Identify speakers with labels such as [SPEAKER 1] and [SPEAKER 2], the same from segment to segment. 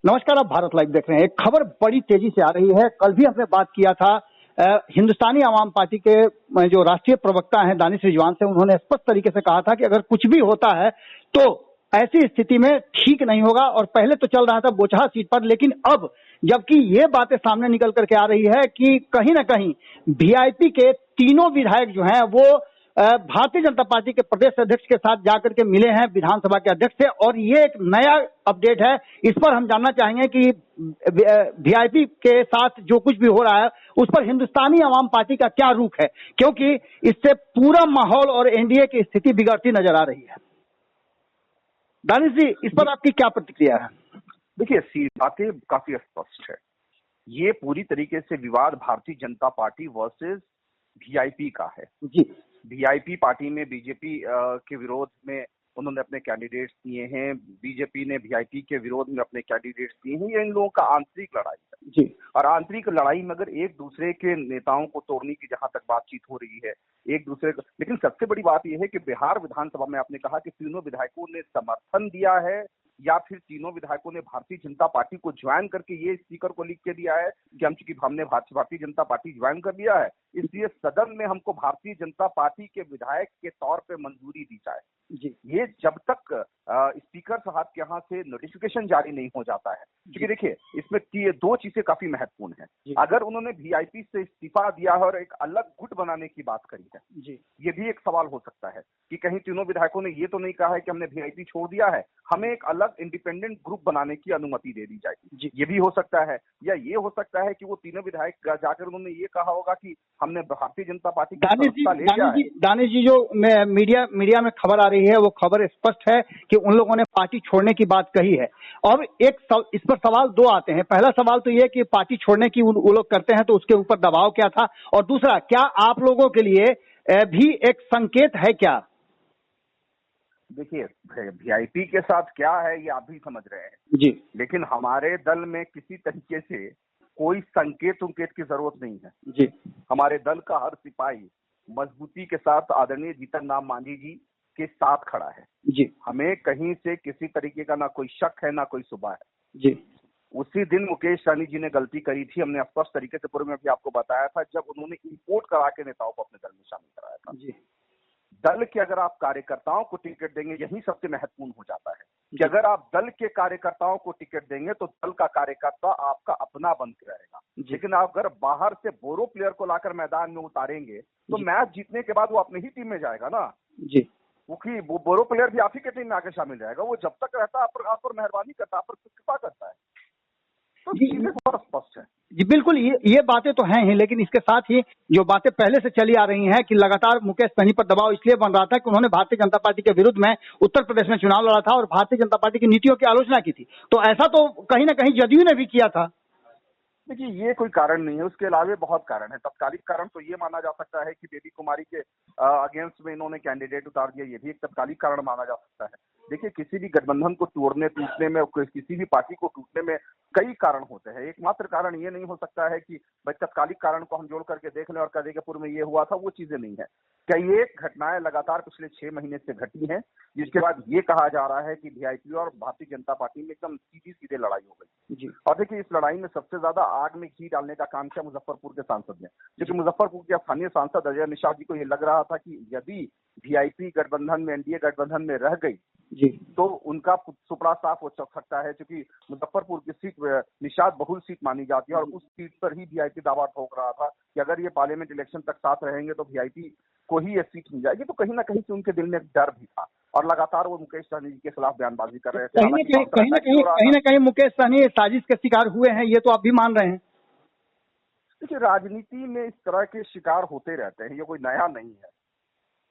[SPEAKER 1] नमस्कार, आप भारत लाइव देख रहे हैं। एक खबर बड़ी तेजी से आ रही है। कल भी हमने बात किया था हिंदुस्तानी आवाम पार्टी के जो राष्ट्रीय प्रवक्ता हैं दानिश रिजवान से। उन्होंने स्पष्ट तरीके से कहा था कि अगर कुछ भी होता है तो ऐसी स्थिति में ठीक नहीं होगा। और पहले तो चल रहा था बोचहा सीट पर, लेकिन अब जबकि ये बातें सामने निकल करके आ रही है कि कहीं ना कहीं वीआईपी के तीनों विधायक जो हैं वो भारतीय जनता पार्टी के प्रदेश अध्यक्ष के साथ जाकर के मिले हैं, विधानसभा के अध्यक्ष से। और ये एक नया अपडेट है, इस पर हम जानना चाहेंगे कि वीआईपी के साथ जो कुछ भी हो रहा है उस पर हिंदुस्तानी आवाम पार्टी का क्या रुख है, क्योंकि इससे पूरा माहौल और एनडीए की स्थिति बिगड़ती नजर आ रही है। दानिश जी, इस पर आपकी क्या प्रतिक्रिया है?
[SPEAKER 2] देखिए, बातें काफी स्पष्ट है। ये पूरी तरीके से विवाद Bharatiya Janata party versus VIP का है
[SPEAKER 1] जी।
[SPEAKER 2] वीआईपी पार्टी में बीजेपी के विरोध में उन्होंने अपने कैंडिडेट्स दिए हैं, बीजेपी ने वीआईपी के विरोध में अपने कैंडिडेट्स दिए हैं। ये इन लोगों का आंतरिक लड़ाई है
[SPEAKER 1] जी।
[SPEAKER 2] और आंतरिक लड़ाई में अगर एक दूसरे के नेताओं को तोड़ने की जहां तक बातचीत हो रही है, एक दूसरे को, लेकिन सबसे बड़ी बात यह है कि बिहार विधानसभा में आपने कहा कि तीनों विधायकों ने समर्थन दिया है या फिर तीनों विधायकों ने भारतीय जनता पार्टी को ज्वाइन करके ये स्पीकर को लिख के दिया है कि चूंकि हमने भारतीय जनता पार्टी ज्वाइन कर लिया है, इसलिए सदन में हमको भारतीय जनता पार्टी के विधायक के तौर पे मंजूरी दी जाए।
[SPEAKER 1] जी।
[SPEAKER 2] ये जब तक स्पीकर साहब के यहाँ से नोटिफिकेशन जारी नहीं हो जाता है, क्योंकि देखिए इसमें दो चीजें काफी महत्वपूर्ण हैं। अगर उन्होंने वीआईपी से इस्तीफा दिया है और एक अलग गुट बनाने की बात करी है,
[SPEAKER 1] जी,
[SPEAKER 2] ये भी एक सवाल हो सकता है कि कहीं तीनों विधायकों ने ये तो नहीं कहा है कि हमने वीआईपी छोड़ दिया है, हमें एक अलग इंडिपेंडेंट ग्रुप बनाने की अनुमति दे दी जाएगी। ये भी हो सकता है, या ये हो सकता है कि वो तीनों विधायक जाकर उन्होंने ये कहा होगा कि हमने भारतीय जनता पार्टी का सदस्यता ले लिया है।
[SPEAKER 1] दानिश जी, जो मीडिया में खबर आ रही है वो खबर स्पष्ट है कि उन लोगों ने पार्टी छोड़ने की बात कही है। और इस पर सवाल दो आते हैं। पहला सवाल तो ये कि पार्टी छोड़ने की वो लोग करते हैं तो उसके ऊपर दबाव क्या था, और दूसरा, क्या आप लोगों के लिए भी एक संकेत है क्या?
[SPEAKER 2] देखिए, वीआईपी के साथ क्या है ये आप भी समझ रहे हैं
[SPEAKER 1] जी,
[SPEAKER 2] लेकिन हमारे दल में किसी तरीके से कोई संकेत की जरूरत नहीं है
[SPEAKER 1] जी।
[SPEAKER 2] हमारे दल का हर सिपाही मजबूती के साथ आदरणीय जीतन राम मांझी जी के साथ खड़ा है।
[SPEAKER 1] जी।
[SPEAKER 2] हमें कहीं से किसी तरीके का ना कोई शक है ना कोई सुबह है।
[SPEAKER 1] जी।
[SPEAKER 2] उसी दिन मुकेश सहनी जी ने गलती करी थी, हमने स्पष्ट तरीके से पूर्व में भी आपको बताया था, जब उन्होंने इंपोर्ट करा के नेताओं को अपने दल में शामिल कराया था।
[SPEAKER 1] जी।
[SPEAKER 2] दल के अगर आप कार्यकर्ताओं को टिकट देंगे, यही सबसे महत्वपूर्ण हो जाता है कि अगर आप दल के कार्यकर्ताओं को टिकट देंगे तो दल का कार्यकर्ता आपका अपना बन के रहेगा। लेकिन आप अगर बाहर से बोरो प्लेयर को लाकर मैदान में उतारेंगे तो मैच जीतने के बाद वो अपनी ही टीम में जाएगा ना
[SPEAKER 1] जी।
[SPEAKER 2] क्योंकि वो बोरो प्लेयर भी आप ही के टीम में आकर शामिल रहेगा। वो जब तक रहता है आप पर मेहरबानी करता है, आप पर कृपा करता है। तो चीजें बहुत स्पष्ट है।
[SPEAKER 1] जी बिल्कुल, ये बातें तो हैं ही, लेकिन इसके साथ ही जो बातें पहले से चली आ रही हैं कि लगातार मुकेश सहनी पर दबाव इसलिए बन रहा था कि उन्होंने भारतीय जनता पार्टी के विरुद्ध में उत्तर प्रदेश में चुनाव लड़ा था और भारतीय जनता पार्टी की नीतियों की आलोचना की थी। तो ऐसा तो कहीं ना कहीं जदयू ने भी किया था।
[SPEAKER 2] देखिए, ये कोई कारण नहीं है, उसके अलावा बहुत कारण है। तत्कालिक कारण तो ये माना जा सकता है कि बेबी कुमारी के अगेंस्ट में इन्होंने कैंडिडेट उतार दिया, ये भी एक तत्कालिक कारण माना जा सकता है। देखिए, किसी भी गठबंधन को तोड़ने टूटने में, किसी भी पार्टी को टूटने में कई कारण होते हैं। एकमात्र कारण ये नहीं हो सकता है कि भाई तत्कालिक कारण को हम जोड़ करके देख लें और कह दें कि पूर्व में ये हुआ था, वो चीजें नहीं है। कई एक घटनाएं लगातार पिछले 6 महीने से घटी हैं, जिसके बाद ये कहा जा रहा है कि वीआईपी और भारतीय जनता पार्टी में एकदम सीधी लड़ाई हो गई। और देखिए, इस लड़ाई में सबसे ज्यादा आग में घी डालने का काम किया मुजफ्फरपुर के सांसद ने, क्योंकि मुजफ्फरपुर के स्थानीय सांसद अजय निषाद जी को ये लग रहा था कि यदि वीआईपी गठबंधन में, एनडीए गठबंधन में रह गई तो उनका सुपड़ा साफ हो सकता है, क्योंकि मुजफ्फरपुर की सीट निषाद बहुल सीट मानी जाती है और उस सीट पर ही वीआईपी दावा ठोक रहा था कि अगर ये पार्लियामेंट इलेक्शन तक साथ रहेंगे तो वीआईपी को ही ये सीट मिल जाएगी। तो कहीं ना कहीं से उनके दिल में एक डर भी था और लगातार वो मुकेश सहनी जी के खिलाफ बयानबाजी कर रहे थे।
[SPEAKER 1] कहीं ना कहीं मुकेश सहनी साजिश के शिकार हुए हैं, ये तो आप भी मान रहे हैं।
[SPEAKER 2] देखिए, राजनीति में इस तरह के शिकार होते रहते हैं, ये कोई नया नहीं है।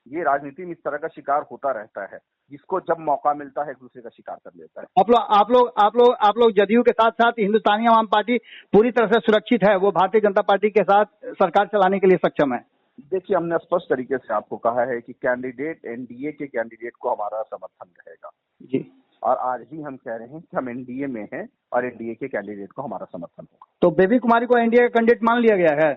[SPEAKER 2] ये राजनीति में इस तरह का शिकार होता रहता है, जिसको जब मौका मिलता है एक दूसरे का शिकार कर लेता है।
[SPEAKER 1] आप लोग जदयू के साथ साथ हिंदुस्तानी आवाम पार्टी पूरी तरह से सुरक्षित है, वो भारतीय जनता पार्टी के साथ सरकार चलाने के लिए सक्षम है।
[SPEAKER 2] देखिए, हमने स्पष्ट तरीके से आपको कहा है कि कैंडिडेट, एनडीए के कैंडिडेट को हमारा समर्थन रहेगा
[SPEAKER 1] जी।
[SPEAKER 2] और आज भी हम कह रहे हैं कि हम एनडीए में हैं और एनडीए के कैंडिडेट को हमारा समर्थन होगा।
[SPEAKER 1] तो बेबी कुमारी को एनडीए का कैंडिडेट मान लिया गया है?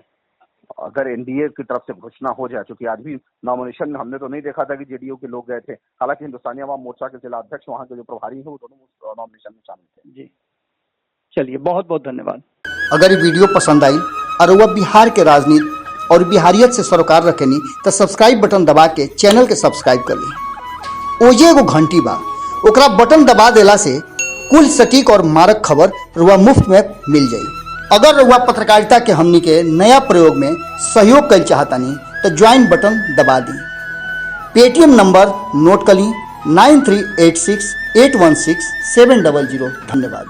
[SPEAKER 2] अगर एनडीए की तरफ से घोषणा हो जाए, क्योंकि आज भी नॉमिनेशन में हमने तो नहीं देखा था कि जेडीयू के लोग गए थे, हालांकि हिंदुस्तानी अवाम मोर्चा के जिला अध्यक्ष वहां के जो प्रभारी है वो दोनों नॉमिनेशन में शामिल थे।
[SPEAKER 1] जी। चलिए, बहुत बहुत धन्यवाद।
[SPEAKER 3] अगर ये वीडियो पसंद आई और वह बिहार के राजनीति और बिहारियत से सरोकार रखेनी तो सब्सक्राइब बटन दबा के चैनल के सब्सक्राइब कर ली। ओजे एगो घंटी बा, ओकरा बटन दबा देला से कुल सटीक और मारक खबर रुआ मुफ्त में मिल जाई। अगर रुआ पत्रकारिता के हमनी के नया प्रयोग में सहयोग कर चाहतानी तो ज्वाइन बटन दबा दी। पेटीएम नंबर नोट कर ली 9386816700। धन्यवाद।